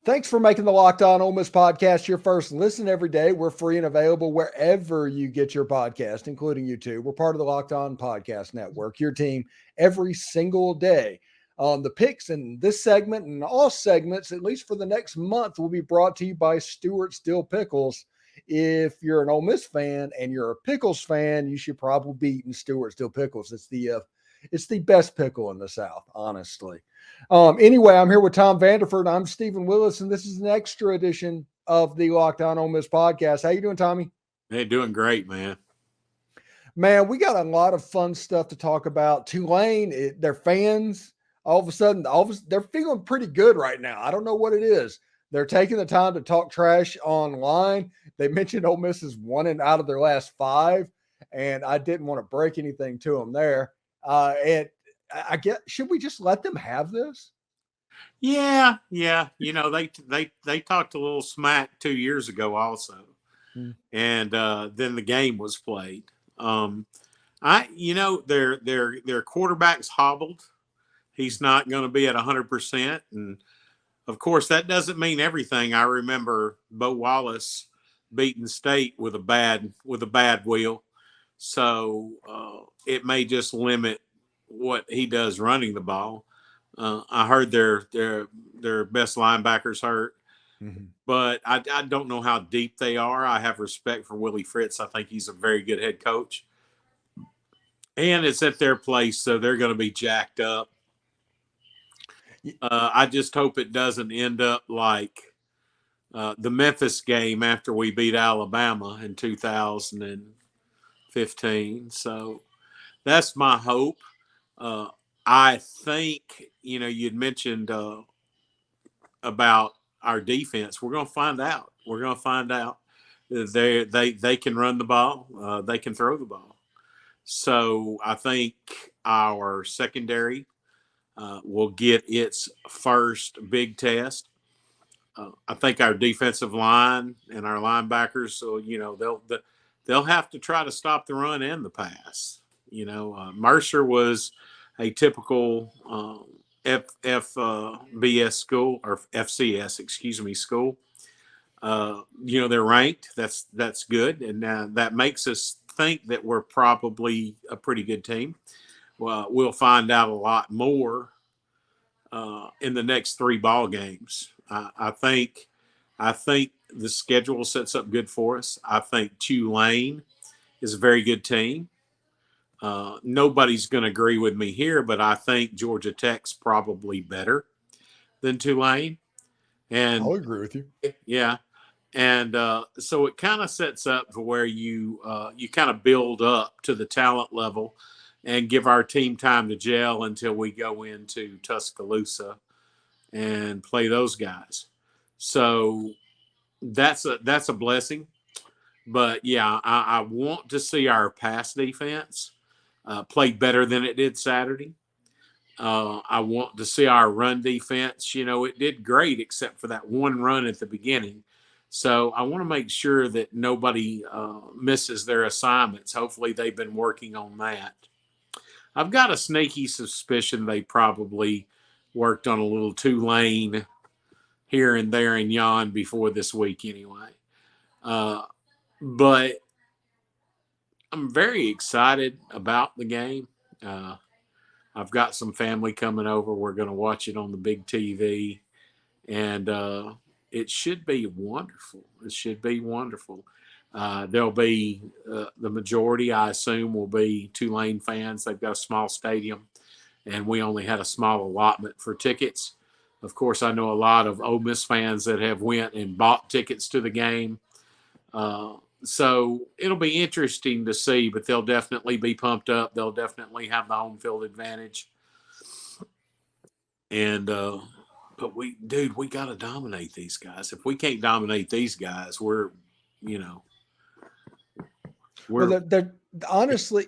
Thanks for making the Locked On Ole Miss podcast your first listen every day. We're free and available wherever you get your podcast, including YouTube. We're part of the Locked On Podcast Network, your team every single day. The picks in this segment and all segments, at least for the next month, will be brought to you by Stuart Still Pickles. If you're an Ole Miss fan and you're a Pickles fan, you should probably be eating Stuart Still Pickles. It's the best pickle in the South, honestly. Anyway, I'm here with Tom Vanderford. I'm Stephen Willis, and this is an extra edition of the Locked On Ole Miss podcast. How you doing, Tommy? Hey, doing great, man. Man, we got a lot of fun stuff to talk about. Tulane, their fans, all of a sudden, they're feeling pretty good right now. I don't know what it is. They're taking the time to talk trash online. They mentioned Ole Miss is 1 out of their last 5, and I didn't want to break anything to them there. And I get, should we just let them have this? Yeah. You know, they talked a little smack 2 years ago also. And then the game was played. Their quarterback's hobbled. He's not going to be at 100%. And of course, that doesn't mean everything. I remember Bo Wallace beating State with a bad wheel. So it may just limit what he does running the ball. I heard their best linebackers hurt, but I don't know how deep they are. I have respect for Willie Fritz. I think he's a very good head coach, and it's at their place, so they're going to be jacked up. I just hope it doesn't end up like the Memphis game after we beat Alabama in 2015. So that's my hope. I think, you'd mentioned about our defense. We're going to find out. They can run the ball. They can throw the ball. So I think our secondary will get its first big test. I think our defensive line and our linebackers, so, they'll have to try to stop the run and the pass. Mercer was a typical FBS school, or FCS, school. They're ranked. That's good, and that makes us think that we're probably a pretty good team. Well, we'll find out a lot more in the next 3 ball games. I think the schedule sets up good for us. I think Tulane is a very good team. Nobody's going to agree with me here, but I think Georgia Tech's probably better than Tulane. And I'll agree with you. Yeah. And so it kind of sets up for where you kind of build up to the talent level and give our team time to gel until we go into Tuscaloosa and play those guys. So that's a blessing. But, yeah, I want to see our pass defense play better than it did Saturday. I want to see our run defense. It did great except for that one run at the beginning. So I want to make sure that nobody misses their assignments. Hopefully they've been working on that. I've got a sneaky suspicion they probably worked on a little Tulane here and there and yon before this week anyway. But I'm very excited about the game. I've got some family coming over. We're going to watch it on the big TV. And it should be wonderful. There'll be the majority, I assume, will be Tulane fans. They've got a small stadium, and we only had a small allotment for tickets. Of course, I know a lot of Ole Miss fans that have went and bought tickets to the game. So it'll be interesting to see, but they'll definitely be pumped up. They'll definitely have the home field advantage. And but we got to dominate these guys. If we can't dominate these guys, we're they're honestly,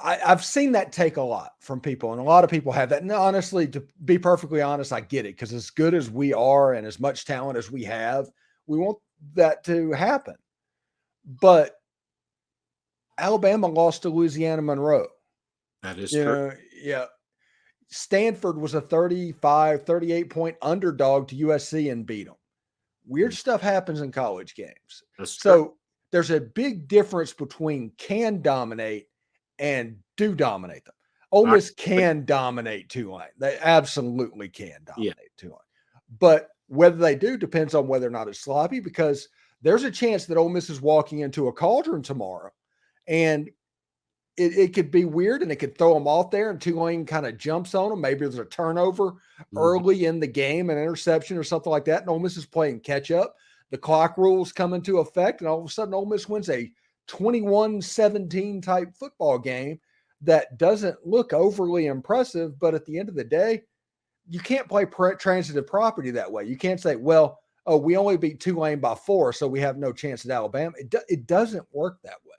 I've seen that take a lot from people, and a lot of people have that. And honestly, to be perfectly honest, I get it, because as good as we are and as much talent as we have, we want that to happen. But Alabama lost to Louisiana Monroe. That is true. Yeah. Stanford was a 38 point underdog to USC and beat them. Weird stuff happens in college games. That's true. So there's a big difference between can dominate and do dominate them. Ole Miss can dominate Tulane. They absolutely can dominate Tulane. But whether they do depends on whether or not it's sloppy, because there's a chance that Ole Miss is walking into a cauldron tomorrow, and it could be weird, and it could throw them off there, and Tulane kind of jumps on them. Maybe there's a turnover early in the game, an interception or something like that, and Ole Miss is playing catch up. The clock rules come into effect, and all of a sudden Ole Miss wins a 21-17 type football game that doesn't look overly impressive. But at the end of the day, you can't play transitive property that way. You can't say, well, oh, we only beat Tulane by 4, so we have no chance at Alabama. It doesn't work that way.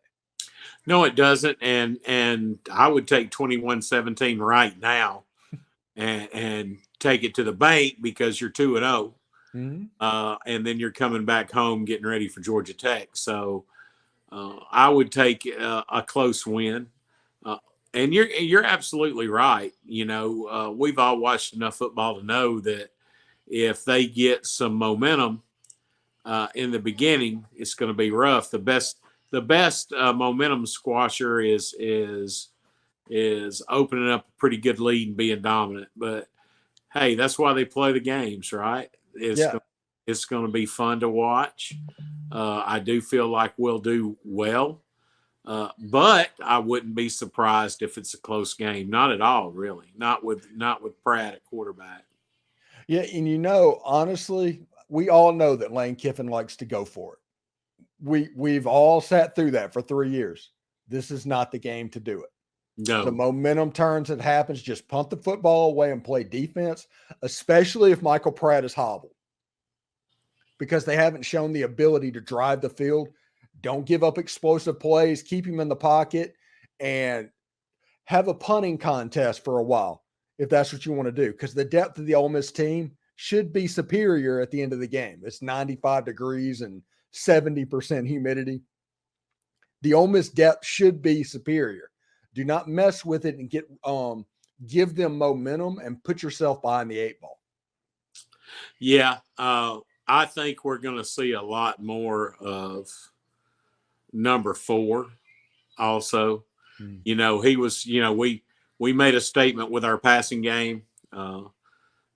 No, it doesn't. And I would take 21-17 right now and take it to the bank, because you're 2-0. And then you're coming back home getting ready for Georgia Tech. So I would take a close win. And you're absolutely right. We've all watched enough football to know that if they get some momentum in the beginning, it's going to be rough. The best momentum squasher is opening up a pretty good lead and being dominant. But hey, that's why they play the games, right? It's going to be fun to watch. I do feel like we'll do well. But I wouldn't be surprised if it's a close game. Not at all, really. Not with Pratt at quarterback. Yeah, and honestly, we all know that Lane Kiffin likes to go for it. We've all sat through that for 3 years. This is not the game to do it. No. The momentum turns, it happens. Just punt the football away and play defense, especially if Michael Pratt is hobbled, because they haven't shown the ability to drive the field. Don't give up explosive plays. Keep him in the pocket and have a punting contest for a while if that's what you want to do, because the depth of the Ole Miss team should be superior at the end of the game. It's 95 degrees and 70% humidity. The Ole Miss depth should be superior. Do not mess with it and give them momentum and put yourself behind the 8 ball. Yeah, I think we're going to see a lot more of number 4 also. He was, we made a statement with our passing game,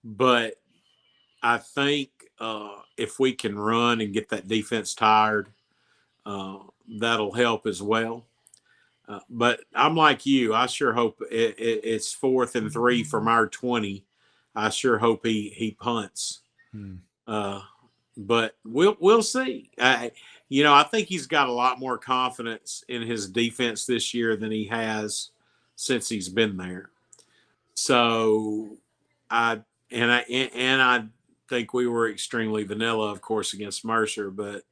but I think if we can run and get that defense tired, that'll help as well. But I'm like you. I sure hope it's 4th and 3 from our 20. I sure hope he punts. But we'll see. I think he's got a lot more confidence in his defense this year than he has since he's been there. So I think we were extremely vanilla, of course, against Mercer, but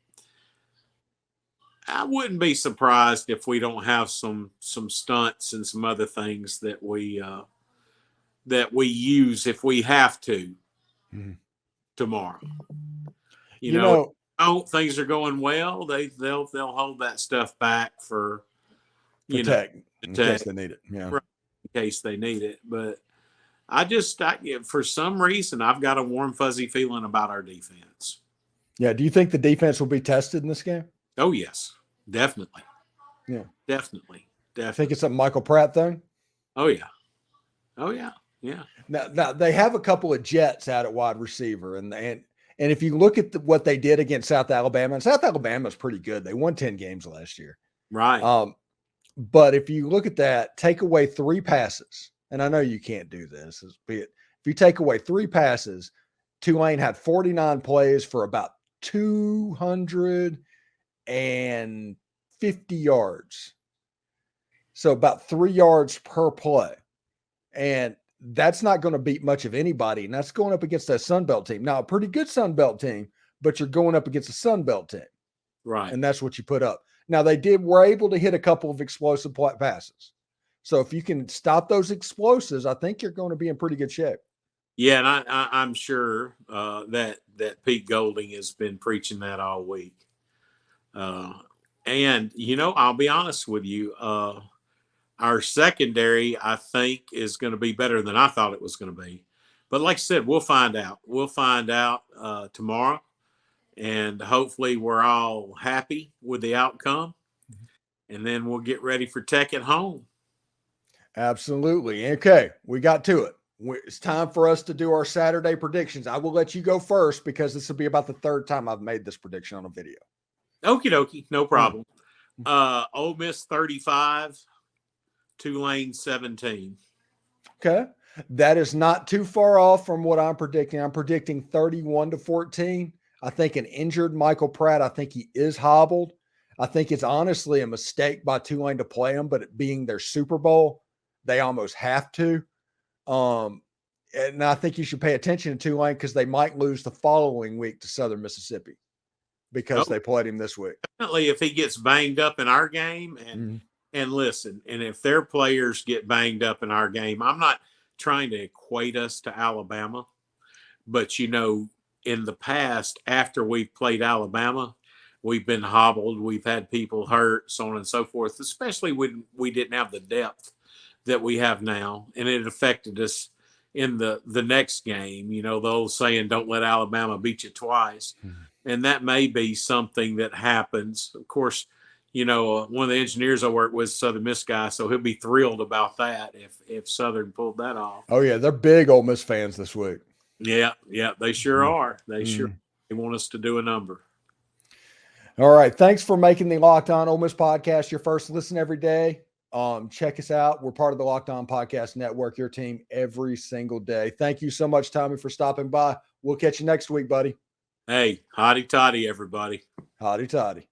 I wouldn't be surprised if we don't have some stunts and some other things that we use if we have to tomorrow. Things are going well. They'll hold that stuff back for in case they need it. Yeah, in case they need it. But for some reason, I've got a warm, fuzzy feeling about our defense. Yeah. Do you think the defense will be tested in this game? Oh, yes. Definitely. Yeah. Definitely. I think it's a Michael Pratt thing. Oh, yeah. Yeah. Now they have a couple of jets out at wide receiver, and if you look at what they did against South Alabama, and South Alabama is pretty good. They won 10 games last year. Right. But if you look at that, take away 3 passes, and I know you can't do this, if you take away 3 passes, Tulane had 49 plays for about 250 yards. So about 3 yards per play. And that's not going to beat much of anybody. And that's going up against a Sun Belt team. Now, a pretty good Sun Belt team, but you're going up against a Sun Belt team. Right. And that's what you put up. Now, were able to hit a couple of explosive passes. So if you can stop those explosives, I think you're going to be in pretty good shape. Yeah, and I'm sure that Pete Golding has been preaching that all week. And, I'll be honest with you. Our secondary, I think, is going to be better than I thought it was going to be. But like I said, we'll find out. We'll find out tomorrow, and hopefully we're all happy with the outcome. And then we'll get ready for Tech at home. Absolutely. Okay, we got to it. It's time for us to do our Saturday predictions. I will let you go first because this will be about the third time I've made this prediction on a video. Okie dokie, no problem. Ole Miss 35, Tulane 17. Okay. That is not too far off from what I'm predicting. I'm predicting 31-14. I think an injured Michael Pratt, I think he is hobbled. I think it's honestly a mistake by Tulane to play him, but it being their Super Bowl, they almost have to. And I think you should pay attention to Tulane because they might lose the following week to Southern Mississippi because they played him this week. Definitely, if he gets banged up in our game, and listen, and if their players get banged up in our game, I'm not trying to equate us to Alabama, but in the past, after we've played Alabama, we've been hobbled. We've had people hurt, so on and so forth, especially when we didn't have the depth that we have now. And it affected us in the next game. The old saying, don't let Alabama beat you twice. And that may be something that happens. Of course, one of the engineers I work with, Southern Miss guy, so he'll be thrilled about that if Southern pulled that off. Oh, yeah, they're big Ole Miss fans this week. Yeah, they sure are. They want us to do a number. All right. Thanks for making the Locked On Ole Miss podcast your first listen every day. Check us out. We're part of the Locked On Podcast Network, your team every single day. Thank you so much, Tommy, for stopping by. We'll catch you next week, buddy. Hey, hotty toddy, everybody. Hotty toddy.